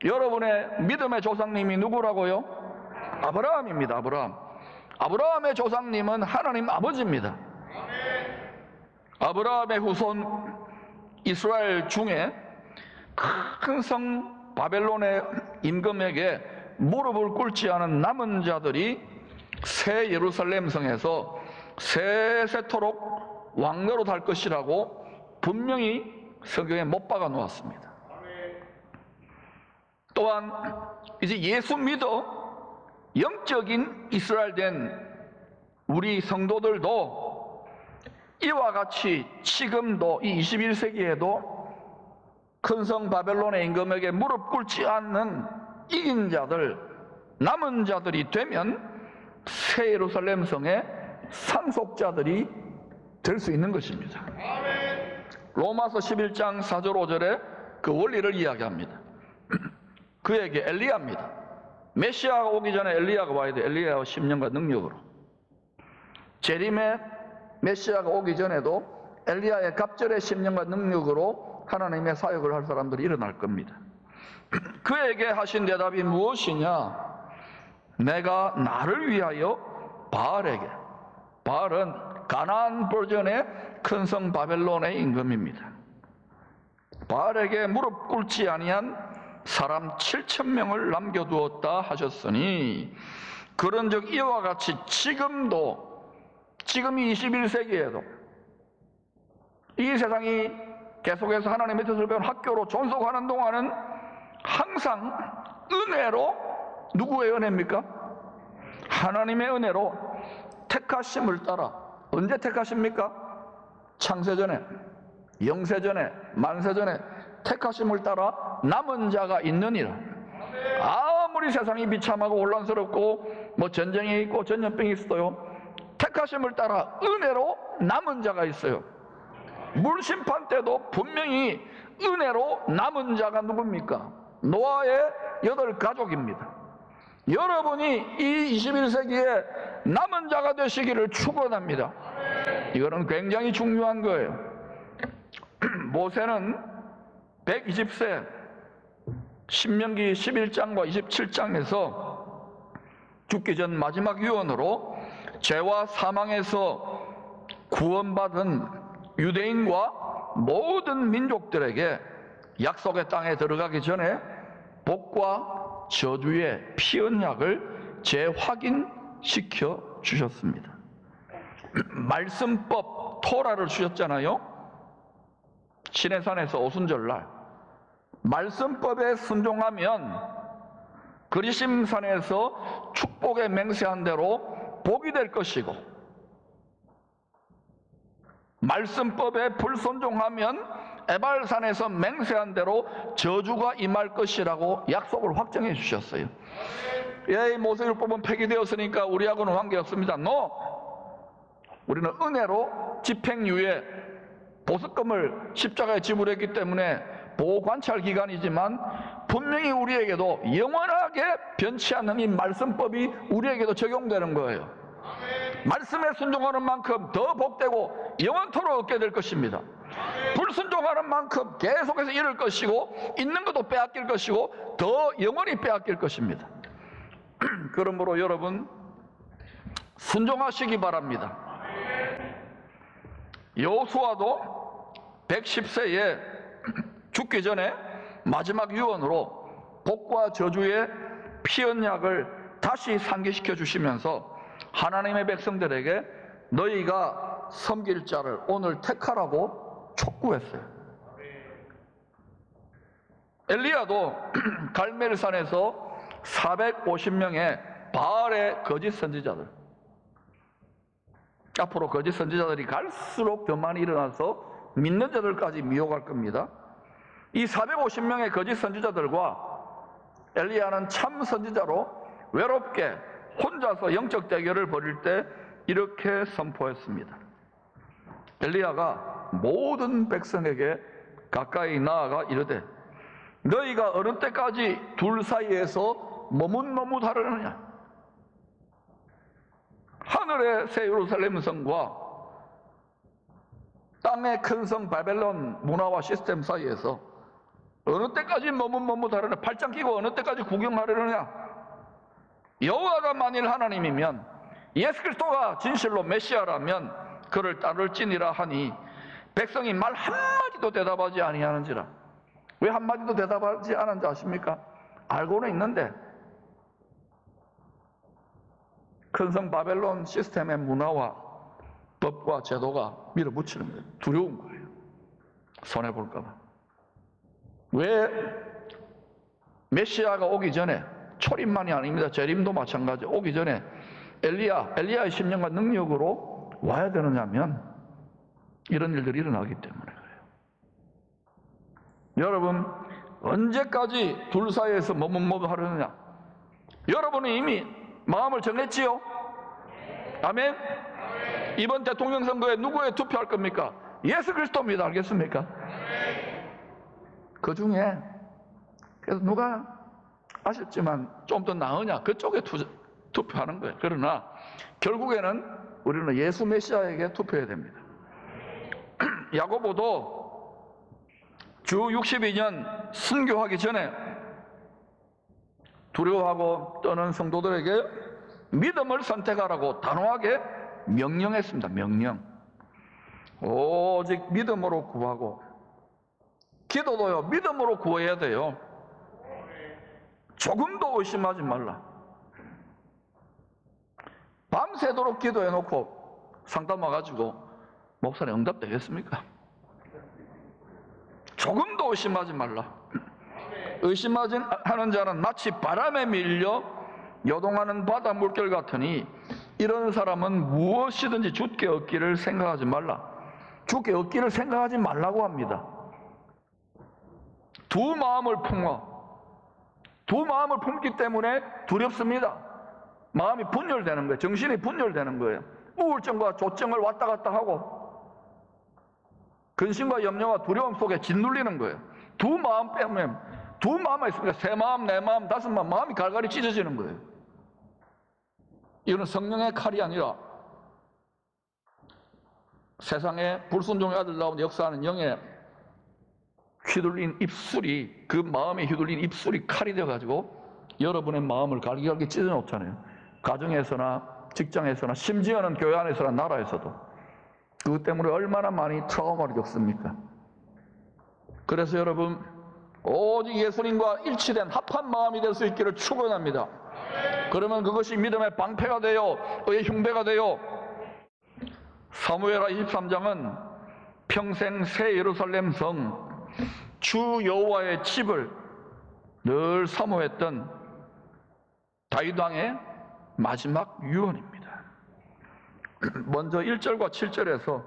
여러분의 믿음의 조상님이 누구라고요? 아브라함입니다. 아브라함의 조상님은 하나님 아버지입니다. 아브라함의 후손 이스라엘 중에 큰 성 바벨론의 임금에게 무릎을 꿇지 않은 남은 자들이 새 예루살렘 성에서 세세토록 왕노릇 할 것이라고 분명히 성경에 못 박아 놓았습니다. 또한 이제 예수 믿어 영적인 이스라엘 된 우리 성도들도 이와 같이 지금도 이 21세기에도 큰 성 바벨론의 임금에게 무릎 꿇지 않는 이긴 자들, 남은 자들이 되면 새 예루살렘 성의 상속자들이 될 수 있는 것입니다. 로마서 11장 4절 5절에 그 원리를 이야기합니다. 그에게 엘리야입니다. 메시아가 오기 전에 엘리야가 와야 돼. 엘리야와 10년간 능력으로. 재림의 메시아가 오기 전에도 엘리야의 갑절의 10년간 능력으로 하나님의 사역을 할 사람들이 일어날 겁니다. 그에게 하신 대답이 무엇이냐? 내가 나를 위하여 바알에게, 바알은 가나안 버전의 큰 성 바벨론의 임금입니다. 바알에게 무릎 꿇지 아니한 사람 7,000명을 남겨두었다 하셨으니, 그런즉 이와 같이 지금 이 21세기에도 이 세상이 계속해서 하나님의 뜻을 배운 학교로 존속하는 동안은 항상 은혜로, 누구의 은혜입니까? 하나님의 은혜로 택하심을 따라. 언제 택하십니까? 창세전에, 영세전에, 만세전에 택하심을 따라 남은 자가 있느니라. 아무리 세상이 비참하고 혼란스럽고 전쟁이 있고 전염병이 있어요, 택하심을 따라 은혜로 남은 자가 있어요. 물심판 때도 분명히 은혜로 남은 자가 누굽니까? 노아의 8가족입니다. 여러분이 이 21세기에 남은 자가 되시기를 축원합니다. 이거는 굉장히 중요한 거예요. 모세는 120세 신명기 11장과 27장에서 죽기 전 마지막 유언으로 죄와 사망에서 구원받은 유대인과 모든 민족들에게 약속의 땅에 들어가기 전에 복과 저주의 피 언약을 재확인시켜 주셨습니다. 말씀법 토라를 주셨잖아요. 시내산에서 오순절날 말씀법에 순종하면 그리심산에서 축복에 맹세한 대로 복이 될 것이고, 말씀법에 불순종하면 에발산에서 맹세한 대로 저주가 임할 것이라고 약속을 확정해 주셨어요. 모세율법은 폐기되었으니까 우리하고는 관계없습니다. 우리는 은혜로 집행유예 보석금을 십자가에 지불했기 때문에 보호관찰 기간이지만 분명히 우리에게도 영원하게 변치 않는 이 말씀법이 우리에게도 적용되는 거예요. 말씀에 순종하는 만큼 더 복되고 영원토록 얻게 될 것입니다. 불순종하는 만큼 계속해서 잃을 것이고 있는 것도 빼앗길 것이고 더 영원히 빼앗길 것입니다. 그러므로 여러분 순종하시기 바랍니다. 여호수아도 110세에 죽기 전에 마지막 유언으로 복과 저주의 피 언약을 다시 상기시켜 주시면서 하나님의 백성들에게 너희가 섬길 자를 오늘 택하라고 촉구했어요. 엘리야도 갈멜산에서 450명의 바알의 거짓 선지자들, 앞으로 거짓 선지자들이 갈수록 더 많이 일어나서 믿는 자들까지 미혹할 겁니다. 이 450명의 거짓 선지자들과 엘리야는 참 선지자로 외롭게 혼자서 영적 대결을 벌일 때 이렇게 선포했습니다. 엘리야가 모든 백성에게 가까이 나아가 이르되 너희가 어느 때까지 둘 사이에서 머뭇머뭇하려느냐? 하늘의 새 예루살렘 성과 땅의 큰 성 바벨론 문화와 시스템 사이에서 어느 때까지 머뭇머뭇하려냐? 팔짱 끼고 어느 때까지 구경하려느냐? 여호와가 만일 하나님이면, 예수 그리스도가 진실로 메시아라면 그를 따를지니라 하니 백성이 말 한마디도 대답하지 아니하는지라. 왜 한마디도 대답하지 않은지 아십니까? 알고는 있는데 큰 성 바벨론 시스템의 문화와 법과 제도가 밀어붙이는 거예요. 두려운 거예요. 손해볼까 봐. 왜? 메시아가 오기 전에, 초림만이 아닙니다. 재림도 마찬가지. 오기 전에 엘리야의 10년간 능력으로 와야 되느냐면 이런 일들이 일어나기 때문에 그래요. 여러분, 언제까지 둘 사이에서 머뭇머뭇하려느냐? 여러분은 이미 마음을 정했지요? 아멘? 이번 대통령 선거에 누구에 투표할 겁니까? 예수 그리스도입니다. 알겠습니까? 그 중에 그래서 누가 아쉽지만 좀 더 나으냐? 그쪽에 투표하는 거예요. 그러나 결국에는 우리는 예수 메시아에게 투표해야 됩니다. 야고보도 주 62년 순교하기 전에 두려워하고 떠는 성도들에게 믿음을 선택하라고 단호하게 명령했습니다. 명령. 오직 믿음으로 구하고, 기도도요, 믿음으로 구해야 돼요. 조금도 의심하지 말라. 밤새도록 기도해놓고 상담 와가지고 목사님 응답 되겠습니까? 조금도 의심하지 말라. 의심하지 하는 자는 마치 바람에 밀려 요동하는 바다 물결 같으니 이런 사람은 무엇이든지 주께 얻기를 생각하지 말라. 주께 얻기를 생각하지 말라고 합니다. 두 마음을 품기 때문에 두렵습니다. 마음이 분열되는 거예요. 정신이 분열되는 거예요. 우울증과 조증을 왔다 갔다 하고 근심과 염려와 두려움 속에 짓눌리는 거예요. 두 마음 빼면, 두 마음만 있으니까 세 마음, 네 마음, 다섯 마음, 마음이 갈갈이 찢어지는 거예요. 이거는 성령의 칼이 아니라 세상에 불순종의 아들 나온 역사하는 영의 휘둘린 입술이, 그 마음에 휘둘린 입술이 칼이 되어가지고 여러분의 마음을 갈기갈기 찢어놓잖아요. 가정에서나 직장에서나 심지어는 교회 안에서나 나라에서도. 그것 때문에 얼마나 많이 트라우마를 겪습니까? 그래서 여러분, 오직 예수님과 일치된 합한 마음이 될 수 있기를 축원합니다. 그러면 그것이 믿음의 방패가 되어 의의 흉배가 되어 사무엘하 23장은 평생 새 예루살렘 성 주 여호와의 집을 늘 사모했던 다윗 왕의 마지막 유언입니다. 먼저 1절과 7절에서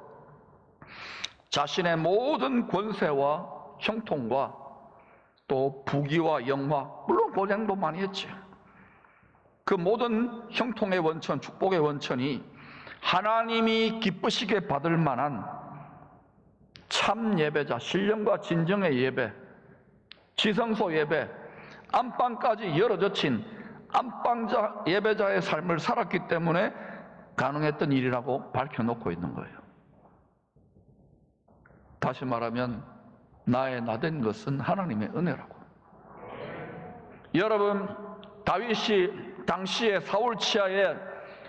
자신의 모든 권세와 형통과 또 부귀와 영화, 물론 고생도 많이 했죠. 그 모든 형통의 원천, 축복의 원천이 하나님이 기쁘시게 받을 만한 참 예배자, 신령과 진정의 예배, 지성소 예배, 안방까지 열어젖힌 안방자 예배자의 삶을 살았기 때문에 가능했던 일이라고 밝혀놓고 있는 거예요. 다시 말하면 나의 나된 것은 하나님의 은혜라고. 여러분, 다윗이 당시에 사울 치하에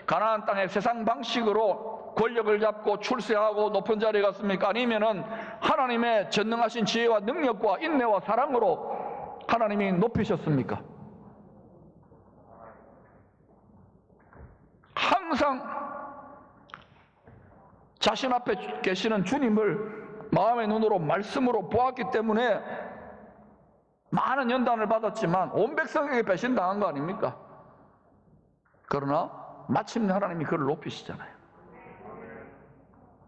가나안 땅의 세상 방식으로 권력을 잡고 출세하고 높은 자리에 갔습니까? 아니면은 하나님의 전능하신 지혜와 능력과 인내와 사랑으로 하나님이 높이셨습니까? 항상 자신 앞에 계시는 주님을 마음의 눈으로 말씀으로 보았기 때문에 많은 연단을 받았지만 온 백성에게 배신당한 거 아닙니까? 그러나 마침내 하나님이 그를 높이시잖아요.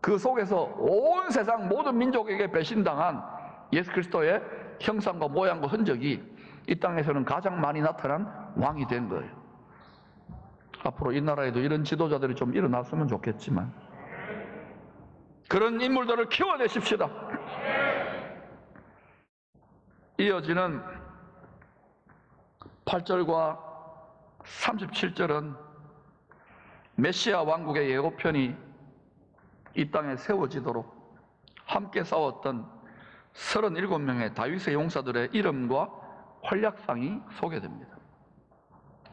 그 속에서 온 세상 모든 민족에게 배신당한 예수 그리스도의 형상과 모양과 흔적이 이 땅에서는 가장 많이 나타난 왕이 된 거예요. 앞으로 이 나라에도 이런 지도자들이 좀 일어났으면 좋겠지만 그런 인물들을 키워내십시다. 이어지는 8절과 37절은 메시아 왕국의 예고편이 이 땅에 세워지도록 함께 싸웠던 37명의 다윗의 용사들의 이름과 활약상이 소개됩니다.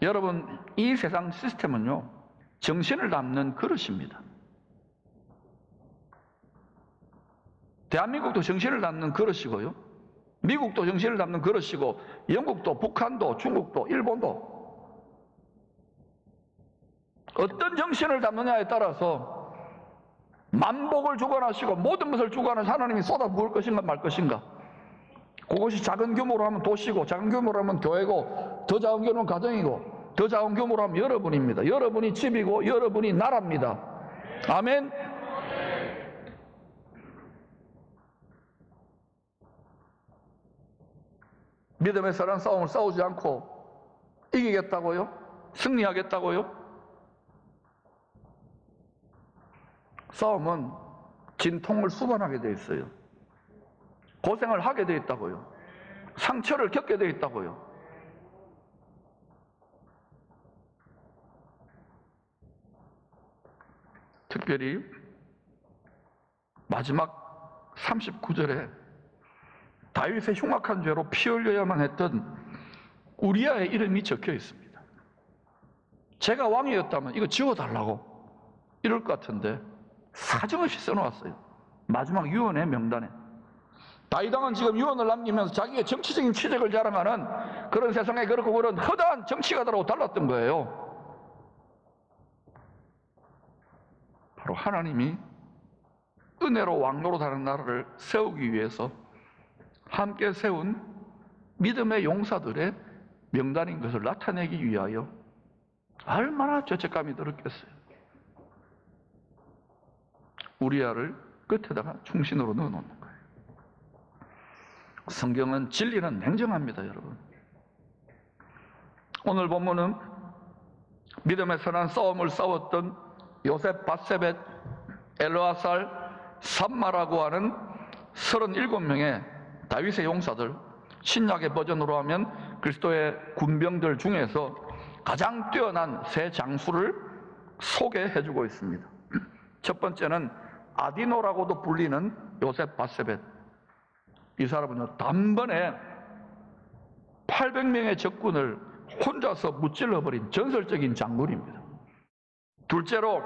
여러분, 이 세상 시스템은요, 정신을 담는 그릇입니다. 대한민국도 정신을 담는 그릇이고요, 미국도 정신을 담는 그릇이고, 영국도, 북한도, 중국도, 일본도 어떤 정신을 담느냐에 따라서 만복을 주관하시고 모든 것을 주관하시고 하나님이 쏟아부을 것인가 말 것인가. 그것이 작은 규모로 하면 도시고, 작은 규모로 하면 교회고, 더 작은 규모는 가정이고, 더 작은 규모로 하면 여러분입니다. 여러분이 집이고 여러분이 나라입니다. 아멘. 믿음의 선한 싸움을 싸우지 않고 이기겠다고요? 승리하겠다고요? 싸움은 진통을 수반하게 돼 있어요. 고생을 하게 돼 있다고요. 상처를 겪게 돼 있다고요. 특별히 마지막 39절에 다윗의 흉악한 죄로 피 흘려야만 했던 우리아의 이름이 적혀 있습니다. 제가 왕이었다면 이거 지워달라고 이럴 것 같은데 사정없이 써놓았어요. 마지막 유언의 명단에. 다윗왕은 지금 유언을 남기면서 자기의 정치적인 취직을 자랑하는 그런 세상에 그렇고 그런 허다한 정치가들하고 달랐던 거예요. 바로 하나님이 은혜로 왕노로 다른 나라를 세우기 위해서 함께 세운 믿음의 용사들의 명단인 것을 나타내기 위하여 얼마나 죄책감이 들었겠어요. 우리아를 끝에다가 충신으로 넣어놓는 거예요. 성경은 진리는 냉정합니다, 여러분. 오늘 본문은 믿음의 선한 싸움을 싸웠던 요셉, 바세벳, 엘르아살, 삼마라고 하는 37명의 다윗의 용사들, 신약의 버전으로 하면 그리스도의 군병들 중에서 가장 뛰어난 세 장수를 소개해주고 있습니다. 첫 번째는 아디노라고도 불리는 요셉 바세벳. 이 사람은요, 단번에 800명의 적군을 혼자서 무찔러버린 전설적인 장군입니다. 둘째로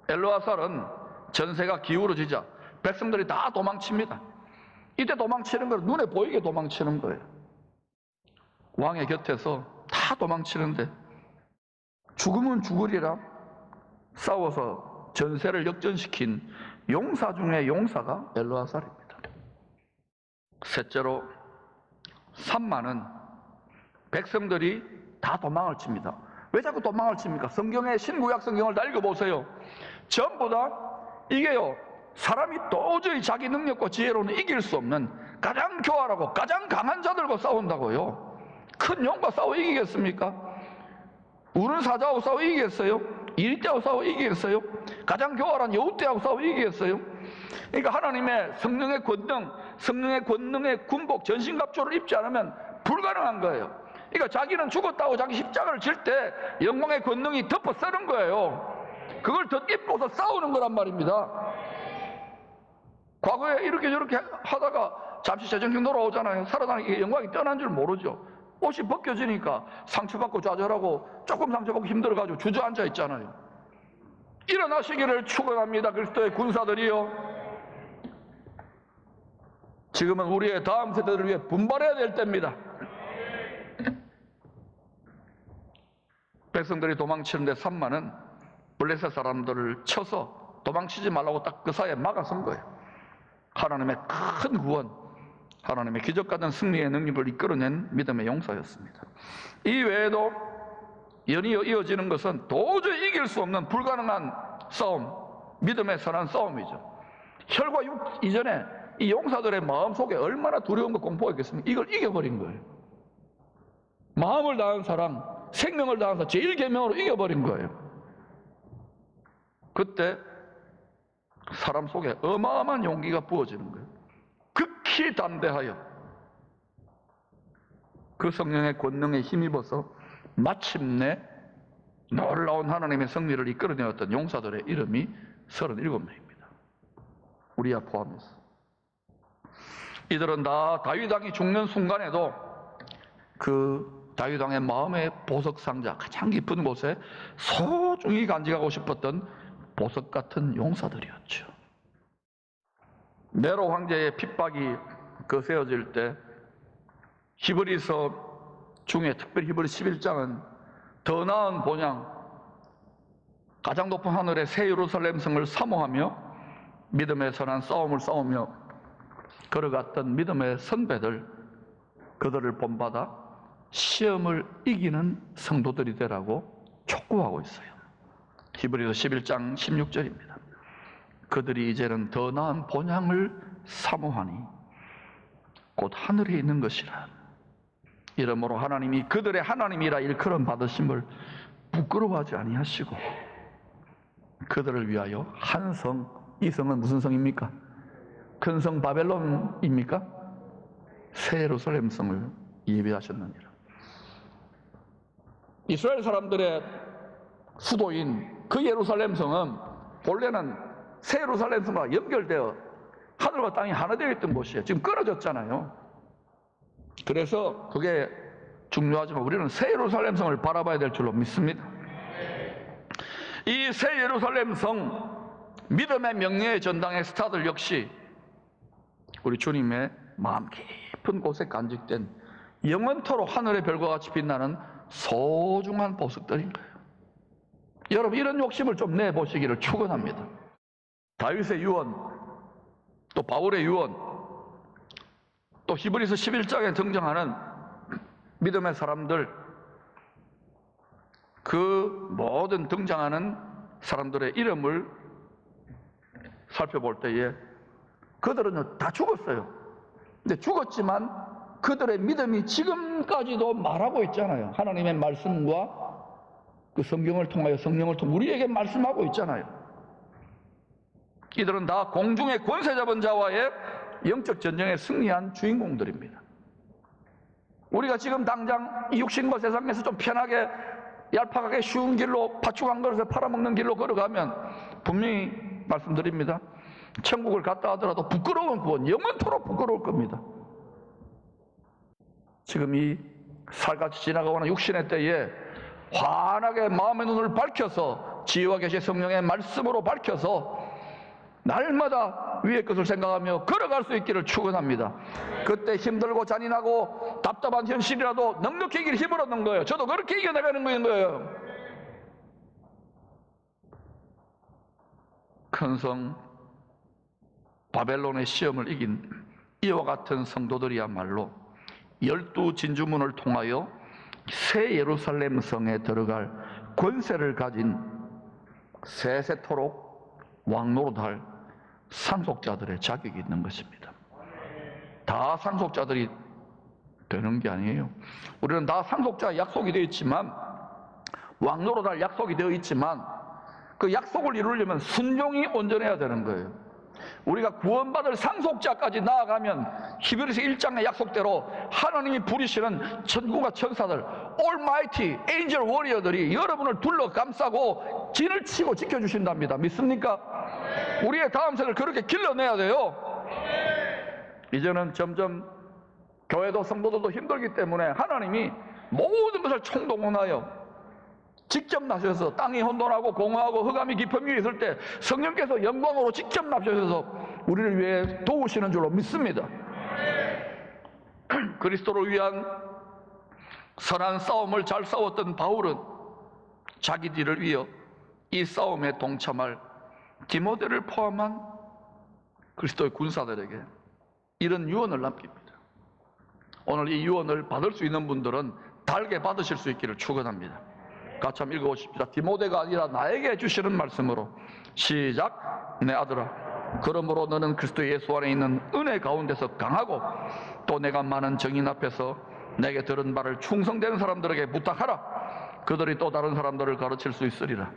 엘르아살은 전세가 기울어지자 백성들이 다 도망칩니다. 이때 도망치는 건 눈에 보이게 도망치는 거예요. 왕의 곁에서 다 도망치는데 죽으면 죽으리라 싸워서 전세를 역전시킨 용사 중에 용사가 엘르아살입니다. 셋째로 삼마는 백성들이 다 도망을 칩니다. 왜 자꾸 도망을 칩니까? 성경의 신구약 성경을 다 읽어보세요. 전부 다 이게요, 사람이 도저히 자기 능력과 지혜로는 이길 수 없는 가장 교활하고 가장 강한 자들과 싸운다고요. 큰 용과 싸워 이기겠습니까? 우는 사자하고 싸워 이기겠어요? 이리떼하고 싸워 이기겠어요? 가장 교활한 여우떼하고 싸워 이기겠어요? 그러니까 하나님의 성령의 권능, 성령의 권능의 군복 전신갑주를 입지 않으면 불가능한 거예요. 그러니까 자기는 죽었다고 자기 십자가를 질 때 영광의 권능이 덮어 쓰는 거예요. 그걸 덧입고서 싸우는 거란 말입니다. 과거에 이렇게 저렇게 하다가 잠시 재정신 돌아오잖아요. 살아나는 영광이 떠난 줄 모르죠. 옷이 벗겨지니까 상처받고 좌절하고 조금 상처받고 힘들어가지고 주저앉아 있잖아요. 일어나시기를 축원합니다. 그리스도의 군사들이요. 지금은 우리의 다음 세대들을 위해 분발해야 될 때입니다. 백성들이 도망치는데 삼마는 블레셋 사람들을 쳐서 도망치지 말라고 딱 그 사이에 막아선 거예요. 하나님의 큰 구원, 하나님의 기적 같은 승리의 능력을 이끌어낸 믿음의 용사였습니다. 이 외에도 연이어 이어지는 것은 도저히 이길 수 없는 불가능한 싸움, 믿음의 선한 싸움이죠. 혈과 육 이전에 이 용사들의 마음속에 얼마나 두려움과 공포가 있겠습니까? 이걸 이겨버린 거예요. 마음을 다한 사람, 생명을 다해서 제1계명으로 이겨버린 거예요. 그때 사람 속에 어마어마한 용기가 부어지는 거예요. 극히 담대하여 그 성령의 권능에 힘입어서 마침내 놀라운 하나님의 승리를 이끌어내었던 용사들의 이름이 37명입니다. 우리야 포함해서. 이들은 다 다윗 왕이 죽는 순간에도 그 다윗 왕의 마음의 보석 상자, 가장 깊은 곳에 소중히 간직하고 싶었던 보석 같은 용사들이었죠. 네로 황제의 핍박이 거세어질 때 히브리서 중에 특별히 히브리 11장은 더 나은 본향, 가장 높은 하늘의 새 예루살렘 성을 사모하며 믿음의 선한 싸움을 싸우며 걸어갔던 믿음의 선배들, 그들을 본받아 시험을 이기는 성도들이 되라고 촉구하고 있어요. 히브리서 11장 16절입니다. 그들이 이제는 더 나은 본향을 사모하니 곧 하늘에 있는 것이라. 이러므로 하나님이 그들의 하나님이라 일컬음 받으심을 부끄러워하지 아니하시고 그들을 위하여 한 성, 이 성은 무슨 성입니까? 큰 성 바벨론입니까? 새 예루살렘 성을 예비하셨느니라. 이스라엘 사람들의 수도인 그 예루살렘 성은 본래는 새 예루살렘 성과 연결되어 하늘과 땅이 하나 되어 있던 곳이에요. 지금 끊어졌잖아요. 그래서 그게 중요하지만 우리는 새 예루살렘 성을 바라봐야 될 줄로 믿습니다. 이 새 예루살렘 성, 믿음의 명예의 전당의 스타들 역시 우리 주님의 마음 깊은 곳에 간직된 영원토록 하늘의 별과 같이 빛나는 소중한 보석들인 거예요. 여러분, 이런 욕심을 좀 내보시기를 축원합니다. 다윗의 유언, 또 바울의 유언, 또 히브리서 11장에 등장하는 믿음의 사람들, 그 모든 등장하는 사람들의 이름을 살펴볼 때에 그들은 다 죽었어요. 근데 죽었지만 그들의 믿음이 지금까지도 말하고 있잖아요. 하나님의 말씀과 그 성경을 통하여, 성령을 통해 우리에게 말씀하고 있잖아요. 이들은 다 공중의 권세 잡은 자와의 영적 전쟁에 승리한 주인공들입니다. 우리가 지금 당장 이 육신과 세상에서 좀 편하게 얄팍하게 쉬운 길로, 팥죽 한 그릇에 팔아먹는 길로 걸어가면 분명히 말씀드립니다. 천국을 갔다 하더라도 부끄러운 구원, 영원토록 부끄러울 겁니다. 지금 이 살같이 지나가고는 육신의 때에 환하게 마음의 눈을 밝혀서 지혜와 계시 성령의 말씀으로 밝혀서 날마다 위의 것을 생각하며 걸어갈 수 있기를 축원합니다. 그때 힘들고 잔인하고 답답한 현실이라도 넉넉히 이길 힘을 얻는 거예요. 저도 그렇게 이겨나가는 거예요. 큰 성 바벨론의 시험을 이긴 이와 같은 성도들이야말로 12 진주문을 통하여 새 예루살렘 성에 들어갈 권세를 가진 세세토록 왕노릇할 상속자들의 자격이 있는 것입니다. 다 상속자들이 되는 게 아니에요. 우리는 다 상속자의 약속이 되어 있지만, 왕노릇할 약속이 되어 있지만 그 약속을 이루려면 순종이 온전해야 되는 거예요. 우리가 구원받을 상속자까지 나아가면 히브리서 1장의 약속대로 하나님이 부리시는 천국과 천사들, 올마이티 엔젤 워리어들이 여러분을 둘러 감싸고 진을 치고 지켜주신답니다. 믿습니까? 우리의 다음 세대를 그렇게 길러내야 돼요. 이제는 점점 교회도 성도들도 힘들기 때문에 하나님이 모든 것을 총동원하여 직접 나셔서 땅이 혼돈하고 공허하고 흑암이 깊음 위에 있을 때 성령께서 영광으로 직접 나셔서 우리를 위해 도우시는 줄로 믿습니다. 그리스도를 위한 선한 싸움을 잘 싸웠던 바울은 자기 뒤를 이어 이 싸움에 동참할 디모데를 포함한 그리스도의 군사들에게 이런 유언을 남깁니다. 오늘 이 유언을 받을 수 있는 분들은 달게 받으실 수 있기를 축원합니다. 같이 한번 읽어보십시다. 디모데가 아니라 나에게 주시는 말씀으로 시작. 내 아들아, 그러므로 너는 그리스도 예수 안에 있는 은혜 가운데서 강하고 또 내가 많은 정인 앞에서 내게 들은 바를 충성되는 사람들에게 부탁하라. 그들이 또 다른 사람들을 가르칠 수 있으리라.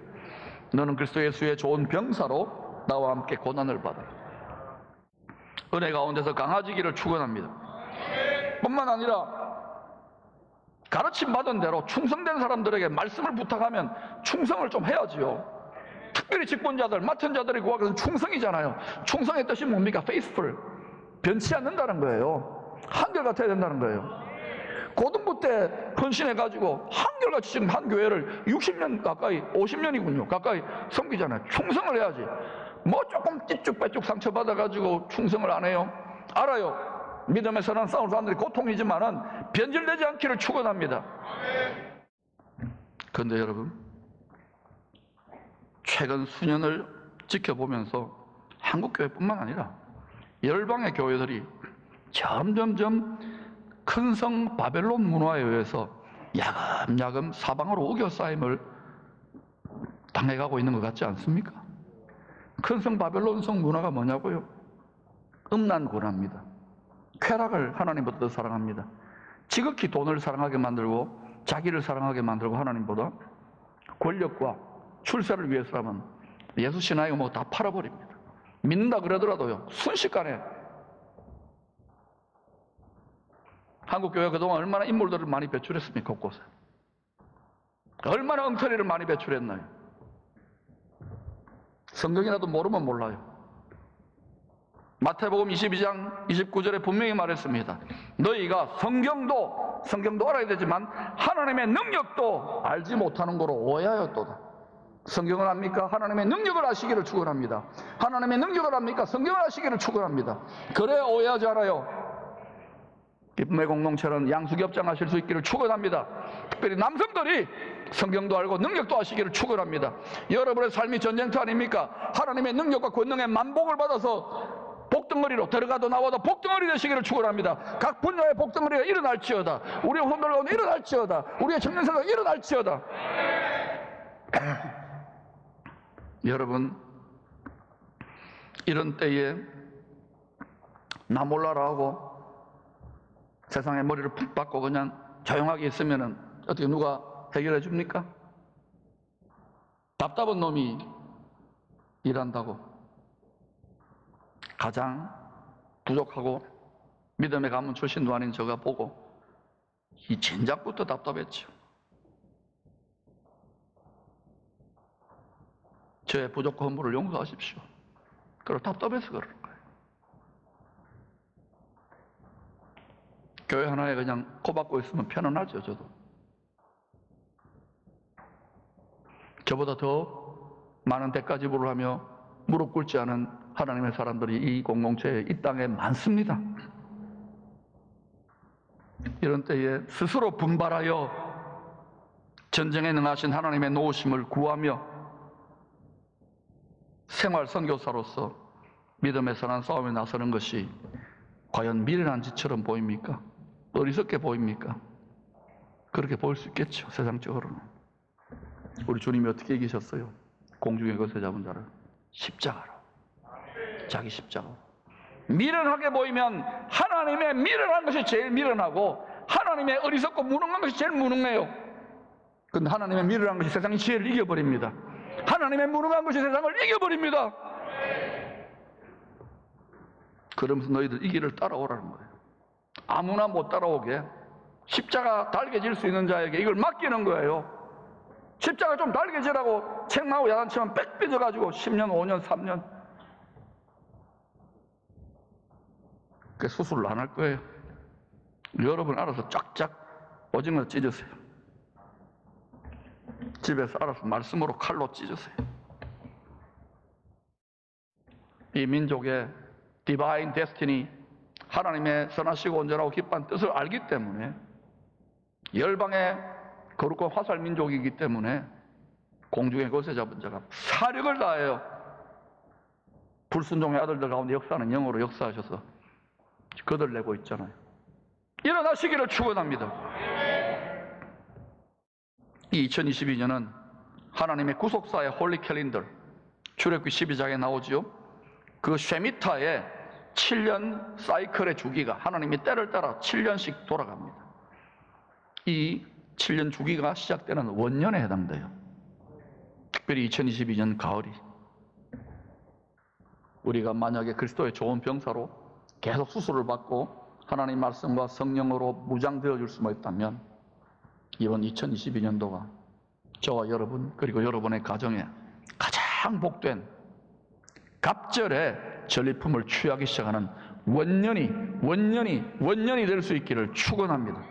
너는 그리스도 예수의 좋은 병사로 나와 함께 고난을 받아 은혜 가운데서 강해지기를 축원합니다. 뿐만 아니라 가르침 받은 대로 충성된 사람들에게 말씀을 부탁하면 충성을 좀 해야지요. 특별히 직분자들, 맡은 자들이 구하기는 충성이잖아요. 충성의 뜻이 뭡니까? faithful. 변치 않는다는 거예요. 한결같아야 된다는 거예요. 고등부 때 헌신해가지고 한결같이 지금 한 교회를 60년 가까이, 50년이군요. 가까이 섬기잖아요. 충성을 해야지. 뭐 조금 찌쭉빼쭉 상처받아가지고 충성을 안 해요? 알아요. 믿음에서는 싸우는 사람들이 고통이지만은 변질되지 않기를 축원합니다. 그런데 여러분, 최근 수년을 지켜보면서 한국교회뿐만 아니라 열방의 교회들이 점점점 큰성 바벨론 문화에 의해서 야금야금 사방으로 우겨싸임을 당해가고 있는 것 같지 않습니까? 큰성 바벨론성 문화가 뭐냐고요? 음란군화입니다. 쾌락을 하나님보다 더 사랑합니다. 지극히 돈을 사랑하게 만들고 자기를 사랑하게 만들고 하나님보다 권력과 출세를 위해서라면 예수 신앙이고 뭐 다 팔아버립니다. 믿는다 그러더라도요, 순식간에. 한국교회가 그동안 얼마나 인물들을 많이 배출했습니까? 곳곳에. 얼마나 엉터리를 많이 배출했나요? 성경이라도 모르면 몰라요. 마태복음 22장 29절에 분명히 말했습니다. 너희가 성경도 알아야 되지만 하나님의 능력도 알지 못하는 거로 오해하였도다. 성경을 압니까? 하나님의 능력을 아시기를 축원합니다. 하나님의 능력을 압니까? 성경을 아시기를 축원합니다. 그래야 오해하지 않아요. 기쁨의 공동체는 양수겹장하실 수 있기를 축원합니다. 특별히 남성들이 성경도 알고 능력도 아시기를 축원합니다. 여러분의 삶이 전쟁터 아닙니까? 하나님의 능력과 권능의 만복을 받아서 복덩어리로 들어가도 나와도 복덩어리 되시기를 축원합니다. 각 분야의 복덩어리가 일어날지어다. 우리의 혼들 가운데 일어날지어다. 우리의 청년세가 일어날지어다. 여러분, 이런 때에 나 몰라라 하고 세상에 머리를 푹 박고 그냥 조용하게 있으면 어떻게 누가 해결해 줍니까? 답답한 놈이 일한다고 가장 부족하고 믿음의 가문 출신도 아닌 저가 보고 이 진작부터 답답했죠. 저의 부족한 허물을 용서하십시오. 그걸 답답해서 그러는 거예요. 교회 하나에 그냥 코박고 있으면 편안하죠. 저보다 더 많은 대가 지불을 하며 무릎 꿇지 않은 하나님의 사람들이 이 공동체에, 이 땅에 많습니다. 이런 때에 스스로 분발하여 전쟁에 능하신 하나님의 노우심을 구하며 생활 선교사로서 믿음의 선한 싸움에 나서는 것이 과연 미련한 짓처럼 보입니까? 어리석게 보입니까? 그렇게 보일 수 있겠죠. 세상적으로는. 우리 주님이 어떻게 이기셨어요? 공중의 것에 잡은 자를 십자가로, 자기 십자가로. 미련하게 보이면 하나님의 미련한 것이 제일 미련하고 하나님의 어리석고 무능한 것이 제일 무능해요. 그런데 하나님의 미련한 것이 세상의 지혜를 이겨버립니다. 하나님의 무능한 것이 세상을 이겨버립니다. 그러면서 너희들 이 길을 따라오라는 거예요. 아무나 못 따라오게 십자가 달게 질 수 있는 자에게 이걸 맡기는 거예요. 십자가 좀 달게 지라고 책망하고 야단치면 빽 삐져가지고 10년, 5년, 3년 그 수술을 안 할 거예요. 여러분 알아서 쫙쫙 오징어 찢으세요. 집에서 알아서 말씀으로 칼로 찢으세요. 이 민족의 디바인 데스티니, 하나님의 선하시고 온전하고 기뻐한 뜻을 알기 때문에, 열방의 거룩한 화살 민족이기 때문에 공중의 것에 잡은 자가 사력을 다하여 불순종의 아들들 가운데 역사하는 영으로 역사하셔서 그들 내고 있잖아요. 일어나시기를 축원합니다. 이 2022년은 하나님의 구속사의 홀리 캘린더, 출애굽기 12장에 나오죠. 그 쉐미타의 7년 사이클의 주기가 하나님이 때를 따라 7년씩 돌아갑니다. 이 7년 주기가 시작되는 원년에 해당돼요. 특별히 2022년 가을이 우리가 만약에 그리스도의 좋은 병사로 계속 수술을 받고 하나님 말씀과 성령으로 무장되어 줄 수만 있다면 이번 2022년도가 저와 여러분 그리고 여러분의 가정에 가장 복된 갑절의 전리품을 취하기 시작하는 원년이 될 수 있기를 축원합니다.